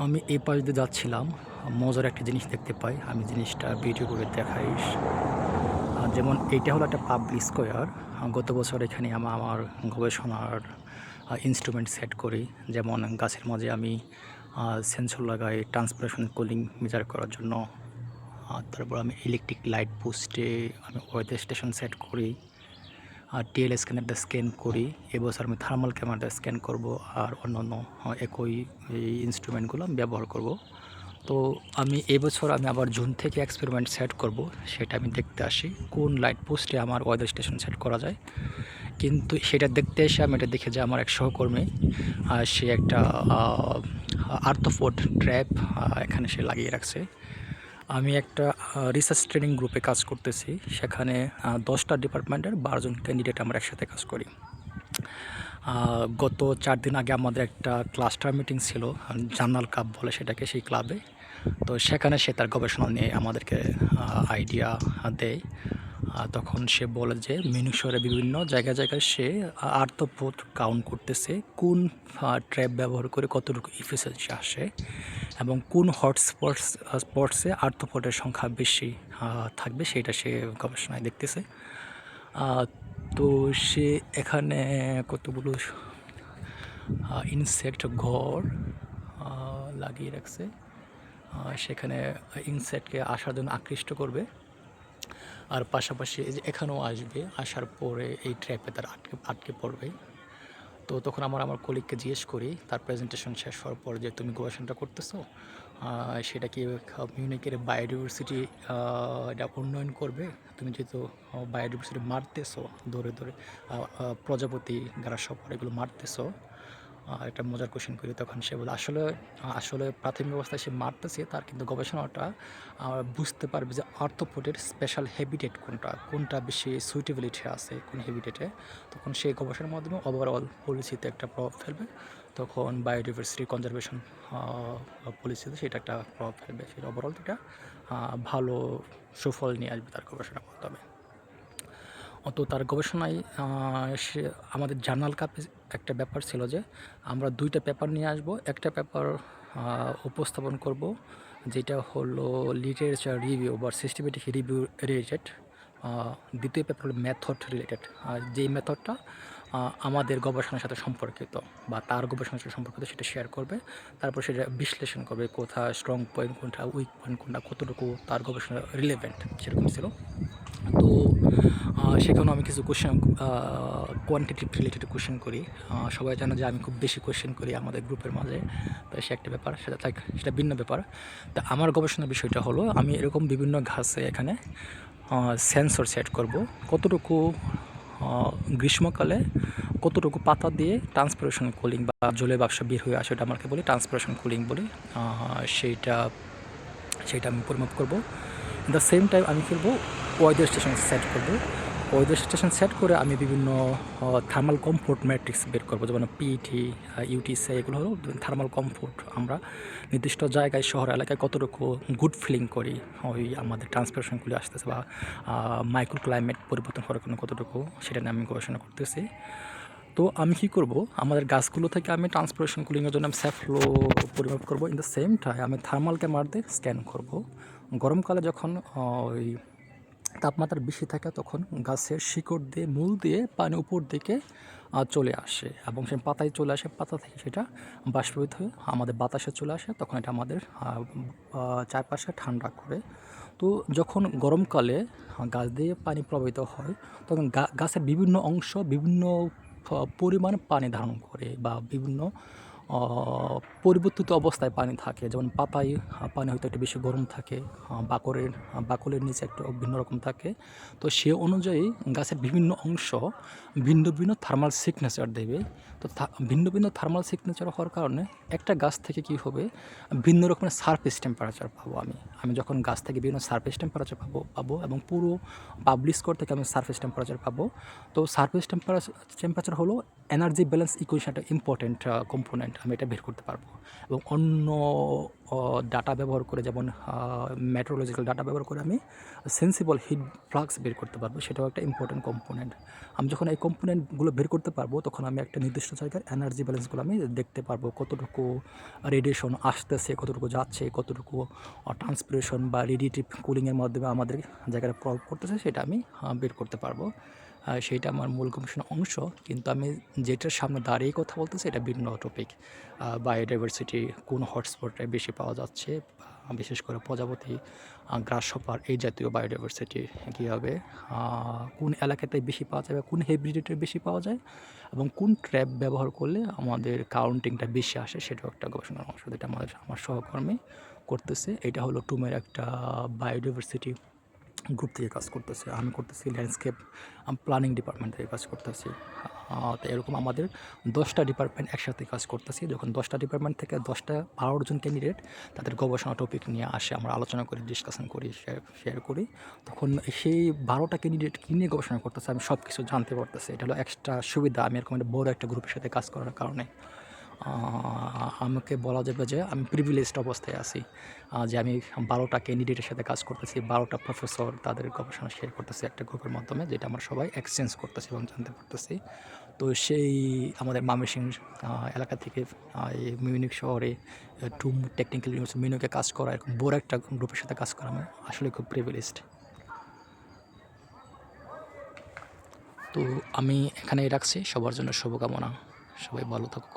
আমি এই পাশ দিয়ে যাচ্ছিলাম। মজার একটা জিনিস দেখতে পাই। আমি জিনিসটা ভিডিও করে দেখাই। যেমন এইটা হলো একটা পাবলিক স্কয়ার। গত বছর এখানে আমার গবেষণার ইনস্ট্রুমেন্ট সেট করি। যেমন গাছের মাঝে আমি সেন্সর লাগাই ট্রান্সপিরেশন কুলিং মেজার করার জন্য। তারপর আমি ইলেকট্রিক লাইট পোস্টে আমি ওয়েদার স্টেশন সেট করি। টিএল স্ক্যানারটা স্ক্যান করি। এবছর আমি থার্মাল ক্যামেরাটা স্ক্যান করব আর অন্যান্য একই এই ইনস্ট্রুমেন্টগুলো আমি ব্যবহার করব। তো আমি এবছর আবার জুন থেকে এক্সপেরিমেন্ট সেট করব, সেটা আমি দেখতে আসি কোন লাইট পোস্টে আমার ওয়েদার স্টেশন সেট করা যায়। কিন্তু সেটা দেখতে এসে আমি এটা দেখে যে আমার এক সহকর্মী সে একটা আর্থোপড ট্র্যাপ এখানে সে লাগিয়ে রাখছে। আমি একটা রিসার্চ ট্রেনিং গ্রুপে কাজ করতেছি। সেখানে 10টা ডিপার্টমেন্টের 12 জন ক্যান্ডিডেট আমরা একসাথে কাজ করি। গত 4 দিন আগে আমাদের একটা ক্লাস্টার মিটিং ছিল, জার্নাল কাপ বলে সেটাকে, সেই ক্লাবে। তো সেখানে সে তার গবেষণা নিয়ে আমাদেরকে আইডিয়া দেয়। তখন সে বলে যে মিনুষরে বিভিন্ন জায়গায় জায়গায় সে আর্থ্রোপড কাউন্ট করতেছে, কোন ট্র্যাপ ব্যবহার করে কতটুকু ইফিসিয়েন্সি আসে এবং কোন স্পটসে আর্থ্রোপডের সংখ্যা বেশি থাকবে সেটা সে গবেষণায় দেখতেছে। তো সে এখানে কতগুলো ইনসেক্ট ঘর লাগিয়ে রাখছে। সেখানে ইনসেক্টকে আসার জন্য আকৃষ্ট করবে। আর পাশাপাশি এই যে এখানেও আসবে, আসার পরে এই ট্র্যাপে তার আটকে পড়বে। তো তখন আমার কলিগকে জিজ্ঞেস করি তার প্রেজেন্টেশন শেষ হওয়ার পর যে তুমি গবেষণাটা করতেছো, সেটা কি মিউনিকের বায়োডাইভার্সিটি এটা উন্নয়ন করবে? তুমি যেহেতু বায়োডাইভার্সিটি মারতেছো, ধরে ধরে প্রজাপতি গারাসপর এগুলো মারতেছো, একটা মজার কোশ্চেন করি। তখন সে বলে আসলে প্রাথমিক অবস্থায় সে মারতেছে, তার কিন্তু গবেষণাটা বুঝতে পারবে যে আর্থ্রোপডের স্পেশাল হ্যাবিটেট কোনটা বেশি সুইটেবিলিটি আছে কোন হ্যাবিটেটে। তখন সেই গবেষণার মাধ্যমে ওভারঅল পলিসিতে একটা প্রভাব ফেলবে। তখন বায়োডাইভার্সিটি কনজারভেশন পলিসিতে সেটা একটা প্রভাব ফেলবে। সেটা ওভারঅল এটা ভালো সুফল নিয়ে আসবে তার গবেষণার মাধ্যমে। তো তার গবেষণায় সে আমাদের জার্নাল কাপে একটা ব্যাপার ছিল যে আমরা 2টা পেপার নিয়ে আসব। একটা পেপার উপস্থাপন করব যেটা হলো লিটারেচার রিভিউ বা সিস্টেমেটিক রিভিউ রিলেটেড। দ্বিতীয় পেপার হলো মেথড রিলেটেড, যেই মেথডটা আমাদের গবেষণার সাথে সম্পর্কিত বা তার গবেষণার সাথে সম্পর্কিত সেটা শেয়ার করবে। তারপর সেটা বিশ্লেষণ করবে, কোথায় স্ট্রং পয়েন্ট কোনটা, উইক পয়েন্ট কোনটা, কতটুকু তার গবেষণা রিলেভেন্ট, সেরকম ছিল। তো সেখানেও আমি কিছু কোশ্চেন কোয়ান্টিটিভ রিলেটেড কোশ্চেন করি। সবাই জানে যে আমি খুব বেশি কোশ্চেন করি আমাদের গ্রুপের মাঝে। তো সে একটা ব্যাপার, সেটা ভিন্ন ব্যাপার। তা আমার গবেষণার বিষয়টা হলো আমি এরকম বিভিন্ন ঘাসে এখানে সেন্সর সেট করব, কতটুকু গ্রীষ্মকালে কতটুকু পাতা দিয়ে ট্রান্সপিরেশন কুলিং বা জলের বাষ্প বের হয়ে আসে, এটা আমাকে বলি ট্রান্সপিরেশন কুলিং বলি। সেইটা সেটা আমি পরিমাপ করব। দ্য সেম টাইম আমি করবো ওয়েদার স্টেশন সেট করব। ওয়েদার স্টেশন সেট করে আমি বিভিন্ন থার্মাল কমফোর্ট ম্যাট্রিক্স বের করবো, যেমন পিইটি, ইউটিসি, এগুলো হলো থার্মাল কমফোর্ট। আমরা নির্দিষ্ট জায়গায় শহর এলাকায় কতটুকু গুড ফিলিং করি ওই আমাদের ট্রান্সপিরেশনগুলি আসতেছে বা মাইক্রো ক্লাইমেট পরিবর্তন করার জন্য কতটুকু, সেটা নিয়ে আমি গবেষণা করতেছি। তো আমি কী করব, আমাদের গাছগুলো থেকে আমি ট্রান্সপিরেশন কুলিংয়ের জন্য আমি স্যাফ্লো পরিমাপ করব। ইন দ্য সেম টাইম আমি থার্মাল ক্যামেরা দিয়ে স্ক্যান করব। গরমকালে যখন ওই তাপমাত্রা বেশি থাকে তখন গাছের শিকড় দিয়ে মূল দিয়ে পানি উপর দিকে চলে আসে এবং সে পাতায় চলে আসে, পাতা থেকে সেটা বাষ্পীভূত হয়ে আমাদের বাতাসে চলে আসে, তখন এটা আমাদের চারপাশে ঠান্ডা করে। তো যখন গরমকালে গাছ দিয়ে পানি প্রবাহিত হয় তখন গাছের বিভিন্ন অংশ বিভিন্ন পরিমাণ পানি ধারণ করে বা বিভিন্ন পরিবর্তিত অবস্থায় পানি থাকে। যেমন পাতায় পানি হয়তো একটু বেশি গরম থাকে, বাকলের নিচে একটু ভিন্ন রকম থাকে। তো সে অনুযায়ী গাছের বিভিন্ন অংশ ভিন্ন ভিন্ন থার্মাল সিগনেচার দেবে। তো ভিন্ন ভিন্ন থার্মাল সিগনেচার হওয়ার কারণে একটা গাছ থেকে কী হবে, ভিন্ন রকমের সারফেস টেম্পারেচার পাবো আমি যখন গাছ থেকে বিভিন্ন সারফেস টেম্পারেচার পাবো এবং পুরো পাবলিক স্কোর থেকে আমি সারফেস টেম্পারেচার পাবো। তো সারফেস টেম্পারেচার হলো এনার্জি ব্যালেন্স ইকুয়েশন একটা ইম্পর্ট্যান্ট কম্পোনেন্ট, আমি এটা বের করতে পারবো। এবং অন্য ডাটা ব্যবহার করে, যেমন মেট্রোলজিক্যাল ডাটা ব্যবহার করে আমি সেন্সিবল হিট ফ্লাক্স বের করতে পারবো, সেটাও একটা ইম্পর্ট্যান্ট কম্পোনেন্ট। আমি যখন এই কম্পোনেন্টগুলো বের করতে পারবো, তখন আমি একটা নির্দিষ্ট জায়গার এনার্জি ব্যালেন্সগুলো আমি দেখতে পারবো, কতটুকু রেডিয়েশন আসতেছে, কতটুকু যাচ্ছে, কতটুকু ট্রান্সপিরেশন বা রেডিয়েটিভ কুলিংয়ের মাধ্যমে আমাদের জায়গাটা প্রভাব করতেছে, সেটা আমি বের করতে পারবো। সেইটা আমার মূল গবেষণার অংশ, কিন্তু আমি যেটার সামনে দাঁড়িয়ে কথা বলতেছি এটা ভিন্ন টপিক। বায়োডাইভার্সিটি কোন হটস্পটে বেশি পাওয়া যাচ্ছে, বিশেষ করে প্রজাপতি, গ্রাসহপার, এই জাতীয় বায়োডাইভার্সিটি কীভাবে কোন এলাকাতে বেশি পাওয়া যায় বা কোন হেব্রিডিটির বেশি পাওয়া যায়, এবং কোন ট্র্যাপ ব্যবহার করলে আমাদের কাউন্টিংটা বেশি আসে, সেটাও একটা গবেষণার অংশ, যেটা আমার সহকর্মী করতেছে। এটা হলো টুমের একটা বায়োডাইভার্সিটি গ্রুপ থেকে কাজ করতেছে, আমি করতেছি ল্যান্ডস্কেপ প্ল্যানিং ডিপার্টমেন্ট থেকে কাজ করতেছি। তো এরকম আমাদের 10টা ডিপার্টমেন্ট একসাথে কাজ করতেছি। যখন 10টা ডিপার্টমেন্ট থেকে 12 জন ক্যান্ডিডেট তাদের গবেষণা টপিক নিয়ে আসে, আমরা আলোচনা করি, ডিসকাশন করি, শেয়ার করি, তখন সেই 12টা ক্যান্ডিডেট কী নিয়ে গবেষণা করতেছে আমি সব কিছু জানতে পারতেছি। এটা হলো এক্সট্রা সুবিধা আমি এরকম একটা বড় একটা গ্রুপের সাথে কাজ করার কারণে। আমাকে বলা যাবে যে আমি প্রিভিলেজড অবস্থায় আছি, যে আমি 12টা ক্যান্ডিডেটের সাথে কাজ করতেছি, 12টা প্রফেসর তাদের গবেষণা শেয়ার করতেছি একটা গ্রুপের মাধ্যমে, যেটা আমরা সবাই এক্সচেঞ্জ করতেছি এবং জানতে পারতেছি। তো সেই আমাদের ময়মনসিংহ এলাকা থেকে এই মিউনিক শহরে টুম টেকনিক্যাল ইউনিভার্সিটি মিউনিকে কাজ করা, এরকম বড় একটা গ্রুপের সাথে কাজ করা আমি আসলে খুব প্রিভিলেজড। তো আমি এখানেই রাখছি, সবার জন্য শুভকামনা, সবাই ভালো থাকুক।